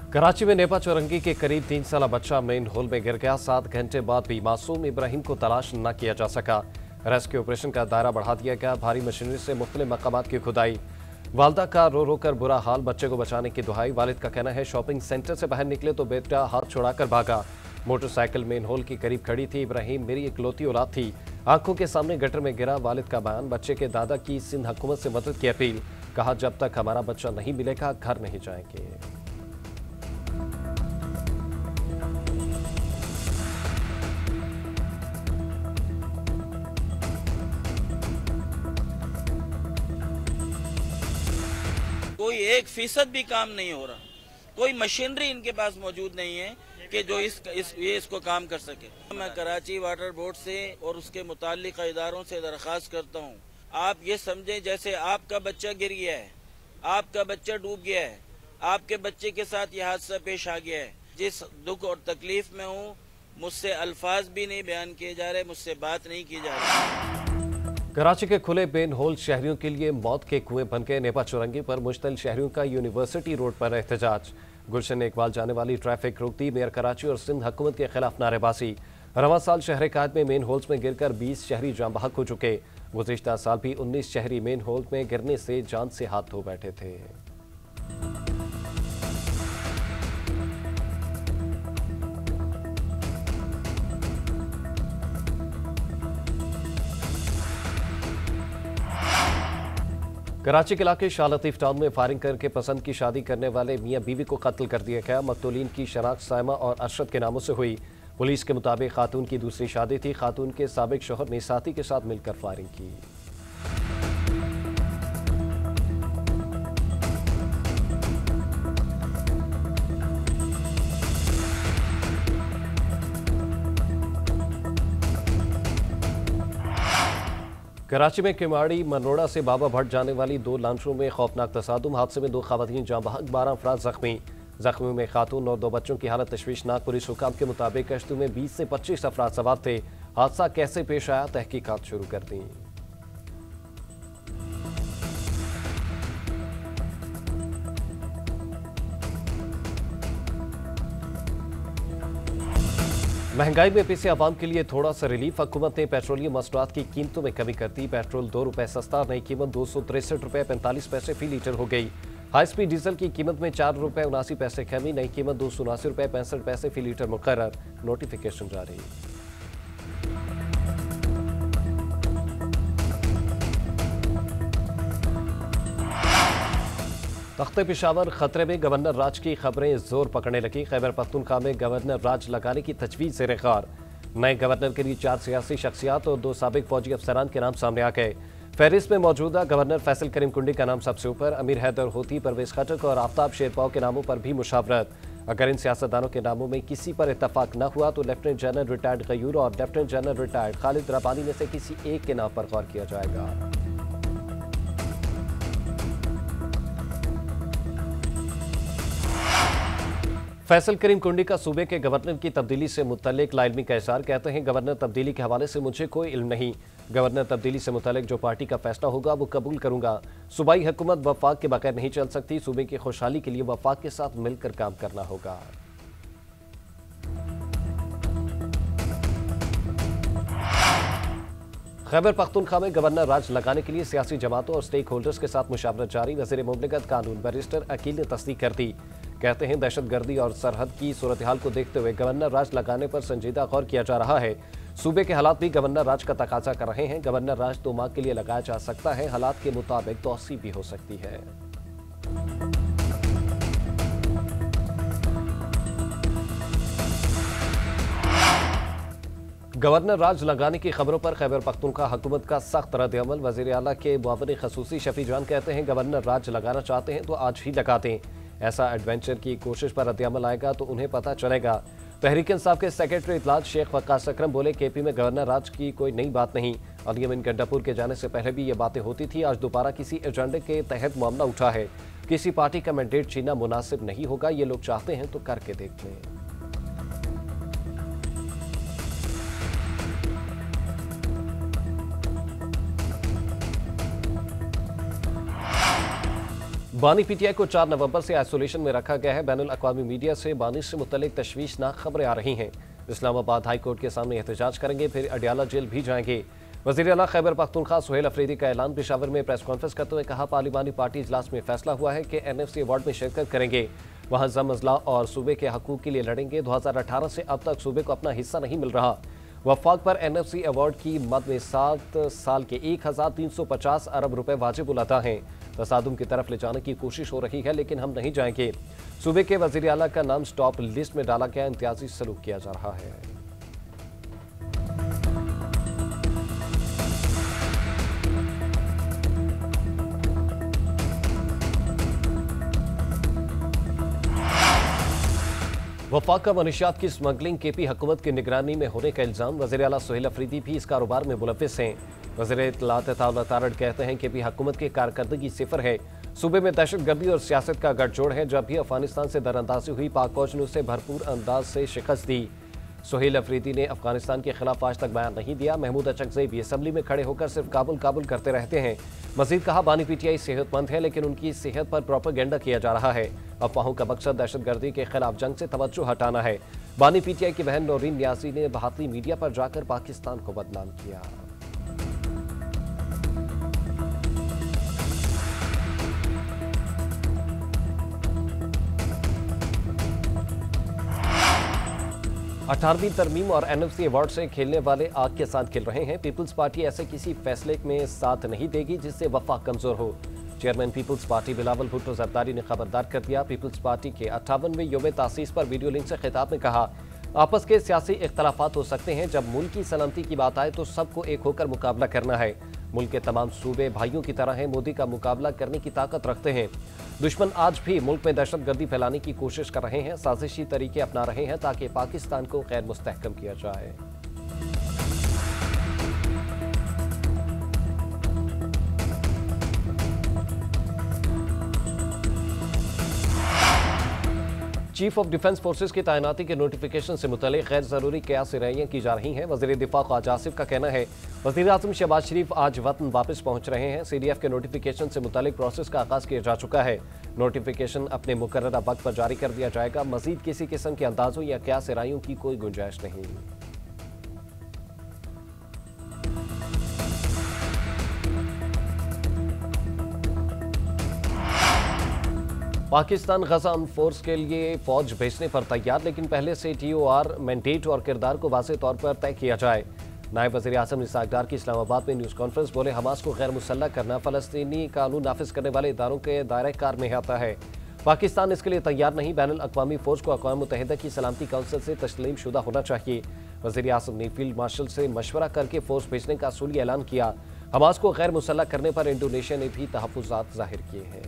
कराची में नेपा चौरंगी के करीब 3 साल बच्चा मेन होल में गिर गया। 7 घंटे बाद भी मासूम इब्राहिम को तलाश न किया जा सका। रेस्क्यू ऑपरेशन का दायरा बढ़ा दिया गया। भारी मशीनरी से मुख्तलिफ मकामात की खुदाई। वालदा का रो रो कर बुरा हाल, बच्चे को बचाने की दुहाई। वालिद का कहना है शॉपिंग सेंटर से बाहर निकले तो बेटा हाथ छुड़ाकर भागा। मोटरसाइकिल मेन होल के करीब खड़ी थी। इब्राहिम मेरी इकलौती औलाद थी, आंखों के सामने गटर में गिरा। वालिद का बयान, बच्चे के दादा की सिंध हुकूमत से मदद की अपील। कहा जब तक हमारा बच्चा नहीं मिलेगा घर नहीं जाएंगे। कोई 1% भी काम नहीं हो रहा, कोई मशीनरी इनके पास मौजूद नहीं है कि जो इसको काम कर सके। मैं कराची वाटर बोर्ड से और उसके मुताल्लिक़ इदारों से दरख्वास्त करता हूँ, आप ये समझें जैसे आपका बच्चा गिर गया है, आपका बच्चा डूब गया है, आपके बच्चे के साथ यह हादसा पेश आ गया है। जिस दुख और तकलीफ में हूँ, मुझसे अल्फाज भी नहीं बयान किए जा रहे, मुझसे बात नहीं की जा रही। कराची के खुले बेन होल शहरियों के लिए मौत के कुएं बन गए। नेपा चौरंगी पर मुश्तल शहरियों का यूनिवर्सिटी रोड पर एहतजाज। गुलशन इकबाल जाने वाली ट्रैफिक रोक दी। मेयर कराची और सिंध हुकूमत के खिलाफ नारेबाजी। रवां साल शहर कायद में मेन होल्स में गिरकर 20 शहरी जाँ बहक हो चुके। गुज़िश्ता साल भी 19 शहरी मेन होल में गिरने से जान से हाथ धो बैठे थे। कराची के इलाके शाह लतीफ टाउन में फायरिंग करके पसंद की शादी करने वाले मियां बीवी को कत्ल कर दिया गया। मकतूलीन की शनाख्त साइमा और अशरफ के नामों से हुई। पुलिस के मुताबिक खातून की दूसरी शादी थी। खातून के साबिक शौहर ने साथी के साथ मिलकर फायरिंग की। कराची में किमाड़ी मनोड़ा से बाबा भट्ट जाने वाली 2 लॉन्चरों में खौफनाक तसादुम। हादसे में 2 खवातीन जाँ बहक, 12 अफराद जख्मी। जख्मियों में खातून और 2 बच्चों की हालत तशवीशनाक। पुलिस हुकाम के मुताबिक कश्तियों में 20 से 25 अफराद सवार थे। हादसा कैसे पेश आया, तहकीकात शुरू कर दी। महंगाई में पिसे आवाम के लिए थोड़ा सा रिलीफ। हुकूमत ने पेट्रोलियम मसनूआत की कीमतों में कमी कर दी। पेट्रोल 2 रुपए सस्ता, नई कीमत 263 रुपए 45 पैसे फी लीटर हो गई। हाई स्पीड डीजल की कीमत में 4 रुपए 79 पैसे कमी, नई कीमत 279 रुपए 65 पैसे फी लीटर मुकर्रर। नोटिफिकेशन जारी। तख्ते पेशावर खतरे में, गवर्नर राज की खबरें जोर पकड़ने लगी। खैबर पख्तूनख्वा में गवर्नर राज लगाने की तजवीज से रेखार। नए गवर्नर के लिए 4 सियासी शख्सियात और 2 साबिक फौजी अफसरान के नाम सामने आ गए। फहरिस्त में मौजूदा गवर्नर फैसल करीम कुंडी का नाम सबसे ऊपर। अमीर हैदर होती, परवेज खटक और आफ्ताब शेरपाव के नामों पर भी मुशावरत। अगर इन सियासतदानों के नामों में किसी पर इतफाक न हुआ तो लेफ्टिनेंट जनरल रिटायर्ड गयूर और lieutenant general retired Khalid Rabbani में से किसी एक के नाम पर गौर किया जाएगा। फैसल करीम कुंडी का सूबे के गवर्नर की तब्दीली से मुतल्लिक लाइलमी का इज़हार। कहते हैं गवर्नर तब्दीली के हवाले से मुझे कोई इल्म नहीं। गवर्नर तब्दीली से मुतल्लिक जो पार्टी का फैसला होगा वो कबूल करूंगा। सूबाई हुकूमत वफाक के बगैर नहीं चल सकती। सूबे की खुशहाली के लिए वफाक के साथ मिलकर काम करना होगा। खैबर पख्तूनख्वा में गवर्नर राज लगाने के लिए सियासी जमातों और स्टेक होल्डर्स के साथ मुशावरत जारी। वज़ीर मुमलिकत कानून बैरिस्टर अकील ने तस्दीक कर दी। कहते हैं दहशतगर्दी और सरहद की सूरत हाल को देखते हुए गवर्नर राज लगाने पर संजीदा गौर किया जा रहा है। सूबे के हालात भी गवर्नर राज का तकाजा कर रहे हैं। गवर्नर राज 2 माह के लिए लगाया जा सकता है। हालात के मुताबिक तौसी भी हो सकती है। गवर्नर राज लगाने की खबरों पर खैबर पख्तूनख्वा हुकूमत का सख्त रद्द-ए-अमल। वज़ीर आला के मुआविन खसूसी शफी जान कहते हैं गवर्नर राज लगाना चाहते हैं तो आज ही लगा दें। ऐसा एडवेंचर की कोशिश पर रद्द-ए-अमल आएगा तो उन्हें पता चलेगा। तहरीक इंसाफ के सेक्रेटरी इतलात शेख वक्कास अकरम बोले केपी में गवर्नर राज की कोई नई बात नहीं। अलियमिन गंडापुर के जाने से पहले भी ये बातें होती थी। आज दोबारा किसी एजेंडे के तहत मामला उठा है। किसी पार्टी का मैंडेट छीनना मुनासिब नहीं होगा। ये लोग चाहते हैं तो करके देख लें। बानी पीटीआई को 4 नवंबर से आइसोलेशन में रखा गया है। बैनुल अक़वामी मीडिया से बानी से मुतल्लिक तशवीशनाक खबरें आ रही हैं। इस्लामाबाद हाई कोर्ट के सामने एहतजाज करेंगे, फिर अडियाला जेल भी जाएंगे। वज़ीर आला खैबर पख्तूनख्वा सुहेल अफरीदी का ऐलान। पेशावर में प्रेस कॉन्फ्रेंस करते हुए कहा, पार्लिमानी पार्टी इजलास में फैसला हुआ है कि NFC अवार्ड में शिरकत करेंगे, वहाँ जम अजला और सूबे के हकूक़ के लिए लड़ेंगे। 2018 से अब तक सूबे को अपना हिस्सा नहीं मिल रहा। वफाक पर NFC अवार्ड की मद में 7 साल के 1350 अरब रुपए वाजिब उलाता हैं। तसादुम की तरफ ले जाने की कोशिश हो रही है, लेकिन हम नहीं जाएंगे। सूबे के वज़ीर आला का नाम स्टॉप लिस्ट में डाला गया, इम्तियाजी सलूक किया जा रहा है। वफाका मनशियात की स्मगलिंग KP हुकूमत की निगरानी में होने का इल्ज़ाम। वज़ीर आला सुहेल अफरीदी भी इस कारोबार में मुलव्विस हैं। वज़ीर इत्तलात तारड़ कहते हैं KP हुकूमत की कारकर्दगी सिफर है। सूबे में दहशतगर्दी और सियासत का गठजोड़ है। जब भी अफगानिस्तान से दरअंदाजी हुई, पाक फौज ने उसे भरपूर अंदाज से शिकस्त दी। सुहेल अफरीदी ने अफगानिस्तान के खिलाफ आज तक बयान नहीं दिया। महमूद अचकज़ई भी असम्बली में खड़े होकर सिर्फ काबुल काबुल करते रहते हैं। मजीद कहा, बानी पीटीआई सेहतमंद है, लेकिन उनकी सेहत पर प्रोपेगेंडा किया जा रहा है। अफवाहों का मकसद दहशतगर्दी के खिलाफ जंग से तवज्जो हटाना है। बानी पीटीआई की बहन नौरीन नियाज़ी ने भारतीय मीडिया पर जाकर पाकिस्तान को बदनाम किया। अठारहवीं तरमीम और NFC अवार्ड से खेलने वाले आग के साथ खेल रहे हैं। पीपल्स पार्टी ऐसे किसी फैसले में साथ नहीं देगी जिससे वफाक कमजोर हो। चेयरमैन पीपल्स पार्टी बिलावल भुट्टो जरदारी ने खबरदार कर दिया। पीपल्स पार्टी के 58वें यौम तासीस पर वीडियो लिंक से खिताब में कहा, आपस के सियासी इख्तलाफात हो सकते हैं, जब मुल्क की सलामती की बात आए तो सबको एक होकर मुकाबला करना है। मुल्क के तमाम सूबे भाइयों की तरह हैं, मोदी का मुकाबला करने की ताकत रखते हैं। दुश्मन आज भी मुल्क में दहशतगर्दी फैलाने की कोशिश कर रहे हैं, साजिशी तरीके अपना रहे हैं ताकि पाकिस्तान को गैर मुस्तहकम किया जाए। चीफ ऑफ डिफेंस फोर्सेस की तैनाती के नोटिफिकेशन से मुतल्लिक गैर जरूरी कयास रैयां की जा रही हैं। वज़ीर दिफा ख्वाजा आसिफ का कहना है, वज़ीर आज़म शहबाज शरीफ आज वतन वापस पहुंच रहे हैं। CDF के नोटिफिकेशन से मुतल्लिक प्रोसेस का आगाज किया जा चुका है। नोटिफिकेशन अपने मुकर्ररा वक्त पर जारी कर दिया जाएगा। मजीद किसी किस्म के अंदाजों या कयास रैयों की कोई गुंजाइश नहीं। पाकिस्तान गजा फोर्स के लिए फौज भेजने पर तैयार, लेकिन पहले से TOR मैंडेट और किरदार को वाज़ेह तौर पर तय किया जाए। नायब वज़ीर आज़म इसाक डार की इस्लामाबाद में न्यूज़ कॉन्फ्रेंस। बोले, हमास को गैर मुसल्लह करना फ़लस्तीनी कानून नाफिज करने वाले इदारों के दायरे कार में आता है। पाकिस्तान इसके लिए तैयार नहीं। बैनुल अक़वामी फ़ौज को अक़वाम मुत्तहिदा की सलामती काउंसिल से तस्लीम शुदा होना चाहिए। वज़ीर आज़म ने फील्ड मार्शल से मशवरा करके फ़ौज भेजने का असूली ऐलान किया। हमास को गैर मुसल्लह करने पर इंडोनेशिया ने भी तहफ़्फ़ुज़ात ज़ाहिर किए हैं।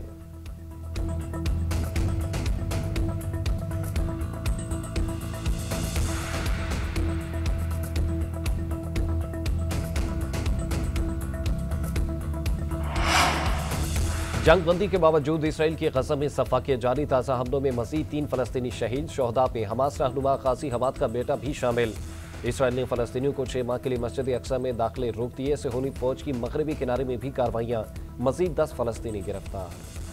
जंग बंदी के बावजूद इसराइल की गजा में सफा के जारी ताज़ा हमलों में मज़ीद 3 फ़लस्तीनी शहीद। शोहदा में हमास रहनुमा काजी हमाद का बेटा भी शामिल। इसराइल ने फ़लस्तीनियों को 6 माह के लिए मस्जिद अक्सा में दाखिले रोक दिए। सेहूनी फौज की मगरबी किनारे में भी कार्रवाइयाँ। मज़ीद 10 फ़लस्तीनी गिरफ्तार।